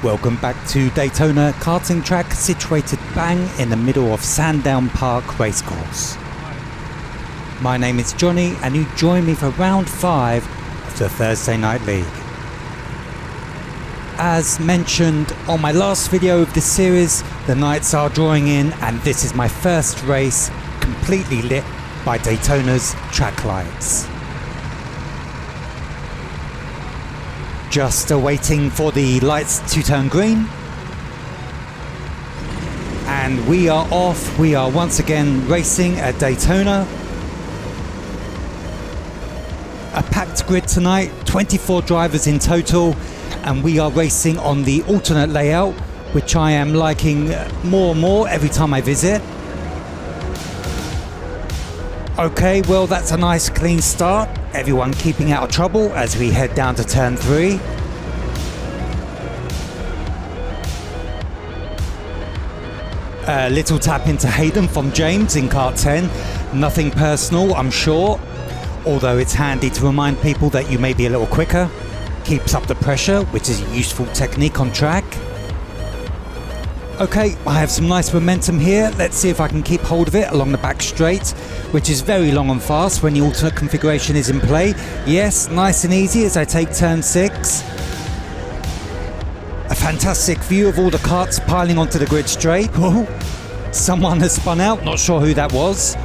Welcome back to Daytona karting track situated bang in the middle of Sandown Park Racecourse. My name is Johnny and you join me for round 5 of the Thursday Night League. As mentioned on my last video of this series, the nights are drawing in and this is my first race completely lit by Daytona's track lights. Just awaiting for the lights to turn green. And we are off. We are once again racing at Daytona. A packed grid tonight, 24 drivers in total, and we are racing on the alternate layout, which I am liking more and more every time I visit. Okay, well that's a nice clean start. Everyone keeping out of trouble as we head down to turn 3. A little tap into Haidyn from James in kart 10. Nothing personal, I'm sure. Although it's handy to remind people that you may be a little quicker. Keeps up the pressure, which is a useful technique on track. Okay, I have some nice momentum here. Let's see if I can keep hold of it along the back straight, which is very long and fast when the alternate configuration is in play. Yes, nice and easy as I take turn 6. A fantastic view of all the karts piling onto the grid straight. Oh, someone has spun out, not sure who that was.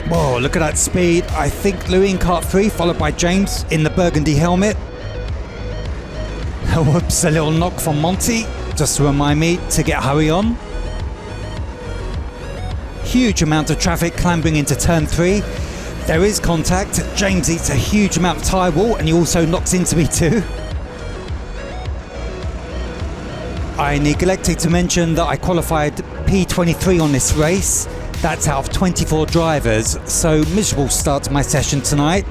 Whoa, look at that speed. I think Louie in kart 3, followed by James in the burgundy helmet. Whoops, a little knock from Monty, just to remind me to get hurry on. Huge amount of traffic clambering into turn 3. There is contact. James eats a huge amount of tyre wall and he also knocks into me too. I neglected to mention that I qualified P23 on this race. That's out of 24 drivers, so miserable start to my session tonight.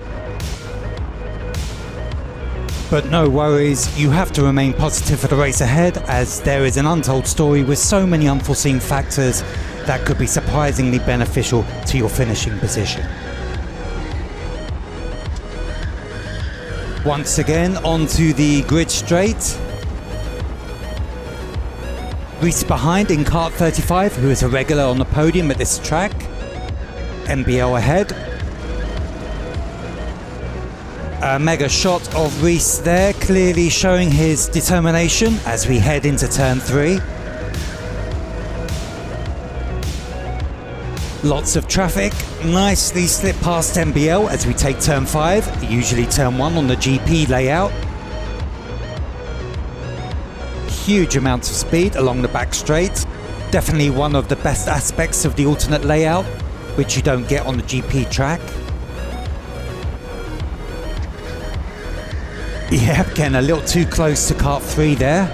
But no worries, you have to remain positive for the race ahead, as there is an untold story with so many unforeseen factors that could be surprisingly beneficial to your finishing position. Once again, onto the grid straight. Reece behind in kart 35, who is a regular on the podium at this track. MBL ahead. A mega shot of Reece there, clearly showing his determination as we head into turn 3. Lots of traffic, nicely slip past MBL as we take turn 5, usually turn 1 on the GP layout. Huge amounts of speed along the back straight. Definitely one of the best aspects of the alternate layout, which you don't get on the GP track. Yeah, getting a little too close to kart 3 there.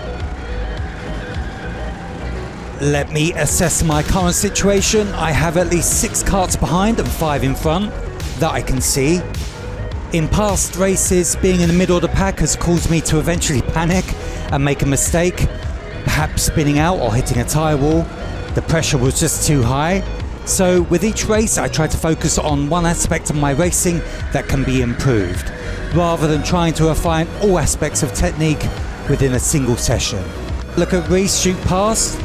Let me assess my current situation. I have at least 6 karts behind and 5 in front that I can see. In past races, being in the middle of the pack has caused me to eventually panic and make a mistake, perhaps spinning out or hitting a tyre wall. The pressure was just too high. So with each race, I try to focus on one aspect of my racing that can be improved, rather than trying to refine all aspects of technique within a single session. Look at Reece shoot past.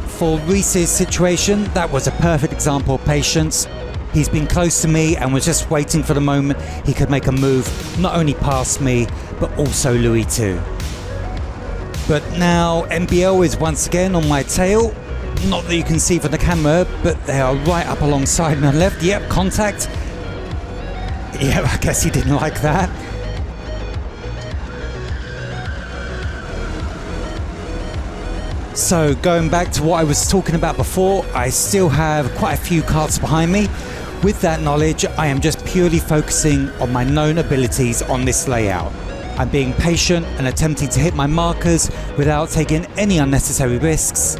For Reece's situation, that was a perfect example of patience. He's been close to me and was just waiting for the moment he could make a move, not only past me, but also Louie too. But now MBL is once again on my tail. Not that you can see from the camera, but they are right up alongside me on the left. Yep, contact. Yeah, I guess he didn't like that. So going back to what I was talking about before, I still have quite a few karts behind me. With that knowledge, I am just purely focusing on my known abilities on this layout. I'm being patient and attempting to hit my markers without taking any unnecessary risks.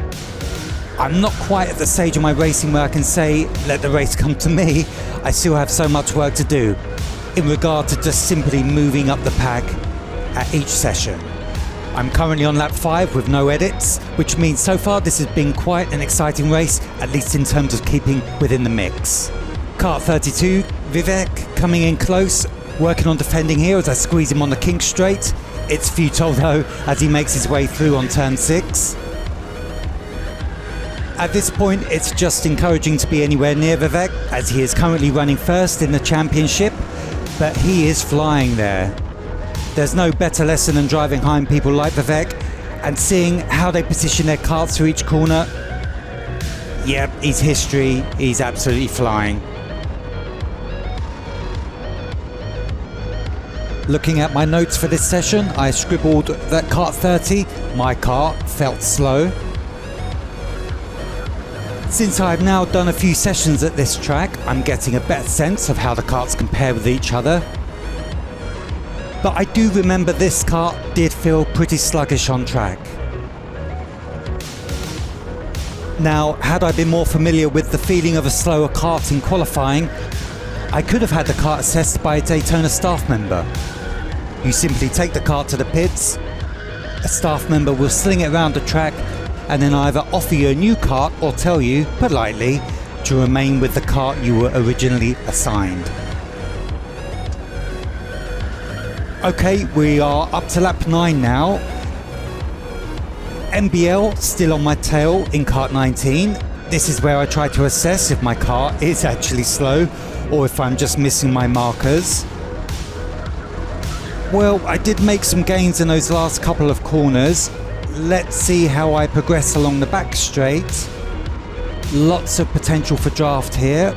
I'm not quite at the stage of my racing where I can say, let the race come to me. I still have so much work to do in regard to just simply moving up the pack at each session. I'm currently on lap 5 with no edits, which means so far this has been quite an exciting race, at least in terms of keeping within the mix. Kart 32, Vivek coming in close, working on defending here as I squeeze him on the kink straight. It's futile though, as he makes his way through on turn 6. At this point, it's just encouraging to be anywhere near Vivek, as he is currently running first in the championship, but he is flying there. There's no better lesson than driving behind people like Vivek and seeing how they position their karts through each corner. Yep, he's history, he's absolutely flying. Looking at my notes for this session, I scribbled that kart 30, my kart, felt slow. Since I've now done a few sessions at this track, I'm getting a better sense of how the karts compare with each other. But I do remember this kart did feel pretty sluggish on track. Now, had I been more familiar with the feeling of a slower kart in qualifying, I could have had the kart assessed by a Daytona staff member. You simply take the kart to the pits, a staff member will sling it around the track and then either offer you a new kart or tell you, politely, to remain with the kart you were originally assigned. Okay, we are up to lap 9 now. MBL still on my tail in kart 19. This is where I try to assess if my kart is actually slow or if I'm just missing my markers. Well, I did make some gains in those last couple of corners. Let's see how I progress along the back straight. Lots of potential for draft here.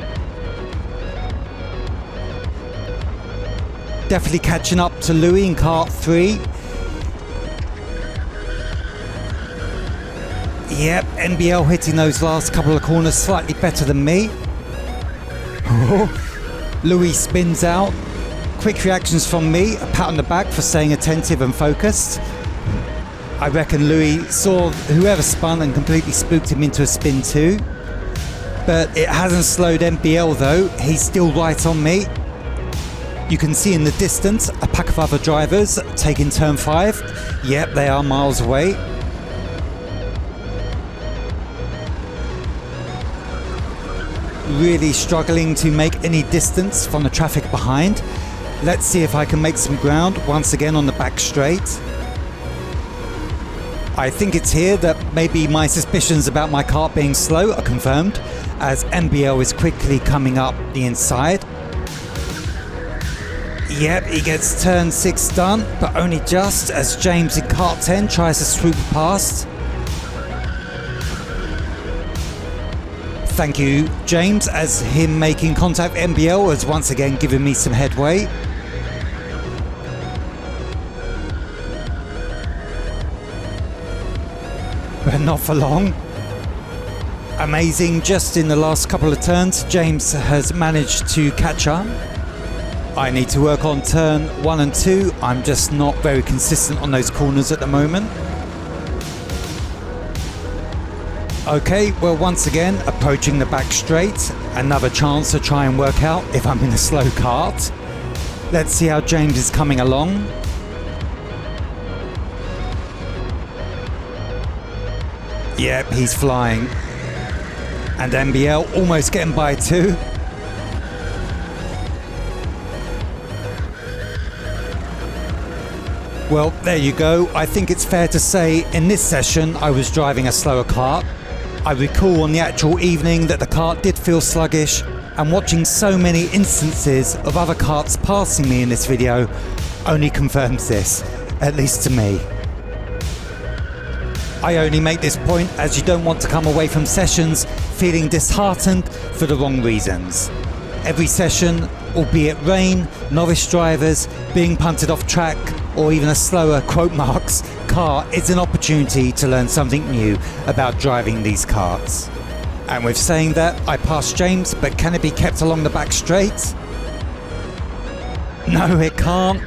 Definitely catching up to Louie in kart 3. Yep, NBL hitting those last couple of corners slightly better than me. Louie spins out. Quick reactions from me, a pat on the back for staying attentive and focused. I reckon Louie saw whoever spun and completely spooked him into a spin too. But it hasn't slowed MBL though, he's still right on me. You can see in the distance a pack of other drivers taking turn 5. Yep, they are miles away. Really struggling to make any distance from the traffic behind. Let's see if I can make some ground once again on the back straight. I think it's here that maybe my suspicions about my kart being slow are confirmed, as MBL is quickly coming up the inside. Yep, he gets turn 6 done, but only just as James in kart 10 tries to swoop past. Thank you, James, as him making contact with MBL has once again given me some headway. But not for long. Amazing, just in the last couple of turns, James has managed to catch up. I need to work on turn 1 and 2. I'm just not very consistent on those corners at the moment. Okay, well, once again, approaching the back straight. Another chance to try and work out if I'm in a slow kart. Let's see how James is coming along. Yep, he's flying. And MBL almost getting by too. Well, there you go. I think it's fair to say in this session I was driving a slower kart. I recall on the actual evening that the kart did feel sluggish, and watching so many instances of other karts passing me in this video only confirms this, at least to me. I only make this point as you don't want to come away from sessions feeling disheartened for the wrong reasons. Every session, albeit rain, novice drivers, being punted off track, or even a slower, quote marks, car is an opportunity to learn something new about driving these karts. And with saying that, I passed James, but can it be kept along the back straight? No, it can't.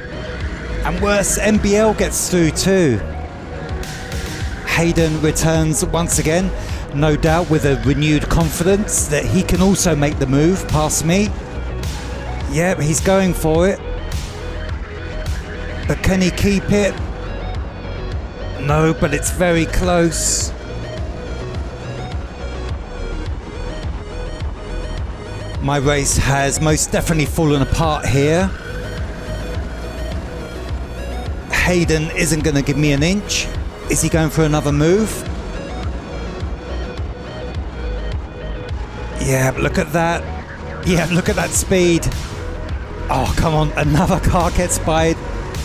And worse, MBL gets through too. Haidyn returns once again, no doubt with a renewed confidence that he can also make the move past me. Yep, he's going for it. But can he keep it? No, but it's very close. My race has most definitely fallen apart here. Haidyn isn't going to give me an inch. Is he going for another move? Yeah, look at that. Yeah, look at that speed. Oh, come on, another car gets by.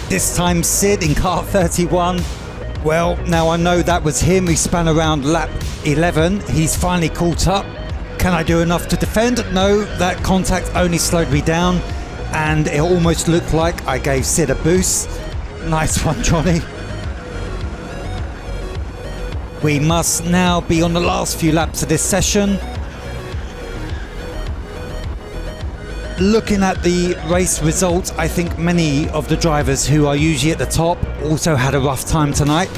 This time Sid in kart 31. Well, now I know that was him who span around lap 11. He's finally caught up. Can I do enough to defend? No, that contact only slowed me down, and it almost looked like I gave Sid a boost. Nice one, Johnny. We must now be on the last few laps of this session. Looking at the race results, I think many of the drivers who are usually at the top also had a rough time tonight.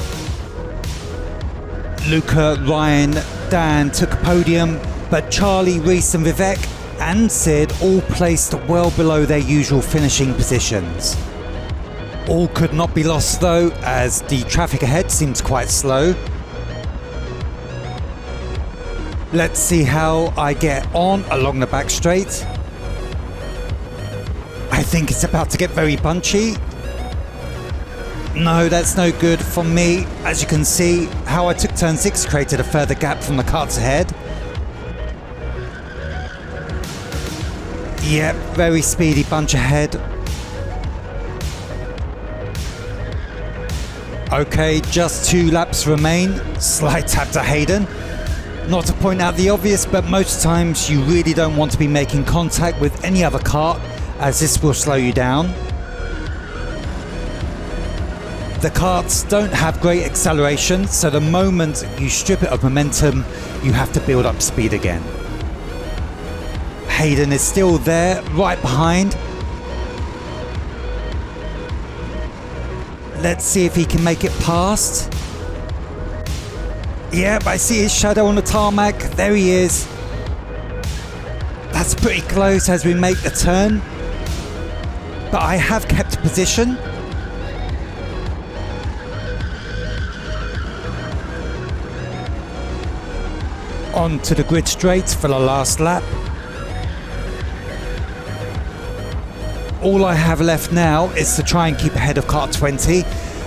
Luka, Ryan, Dan took a podium, but Charlie, Reece and Vivek and Sid all placed well below their usual finishing positions. All could not be lost though, as the traffic ahead seems quite slow. Let's see how I get on along the back straight. I think it's about to get very bunchy. No, that's no good for me. As you can see, how I took turn 6 created a further gap from the karts ahead. Yep, very speedy bunch ahead. Okay, just 2 laps remain. Slight tap to Haidyn. Not to point out the obvious, but most times you really don't want to be making contact with any other kart, as this will slow you down. The karts don't have great acceleration, so the moment you strip it of momentum, you have to build up speed again. Haidyn is still there, right behind. Let's see if he can make it past. Yep, I see his shadow on the tarmac. There he is. That's pretty close as we make the turn. But I have kept position. On to the grid straight for the last lap. All I have left now is to try and keep ahead of kart 20.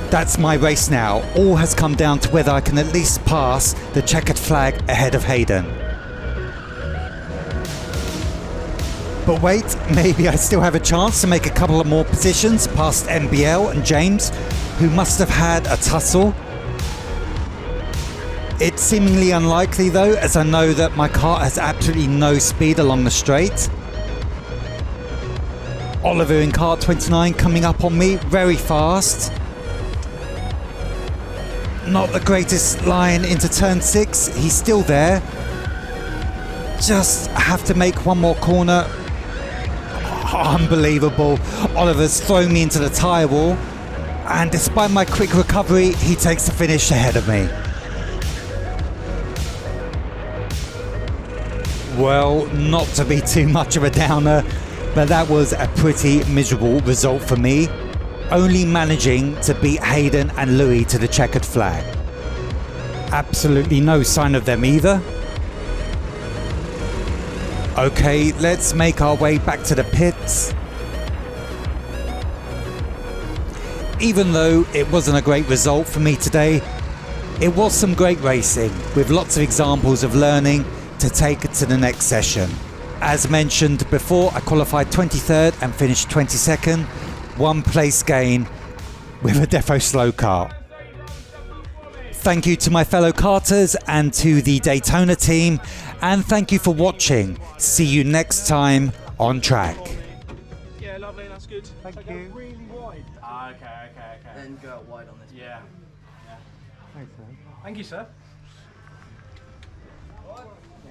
That's my race now. All has come down to whether I can at least pass the checkered flag ahead of Haidyn. But wait, maybe I still have a chance to make a couple of more positions past MBL and James, who must have had a tussle. It's seemingly unlikely though, as I know that my kart has absolutely no speed along the straight. Oliver in kart 29 coming up on me very fast. Not the greatest line into turn 6, he's still there. Just have to make one more corner. Unbelievable. Oliver's thrown me into the tyre wall, and despite my quick recovery, he takes the finish ahead of me. Well, not to be too much of a downer, but that was a pretty miserable result for me. Only managing to beat Haidyn and Louie to the checkered flag. Absolutely no sign of them either. Okay, let's make our way back to the pits. Even though it wasn't a great result for me today, it was some great racing with lots of examples of learning to take it to the next session. As mentioned before, I qualified 23rd and finished 22nd, 1 place gain with a defo slow car. Thank you to my fellow karters and to the Daytona team, and thank you for watching. See you next time on track. Yeah, lovely, that's good. Thank you. Go really wide. Okay. Then go out wide on this. Yeah. Thank you, sir.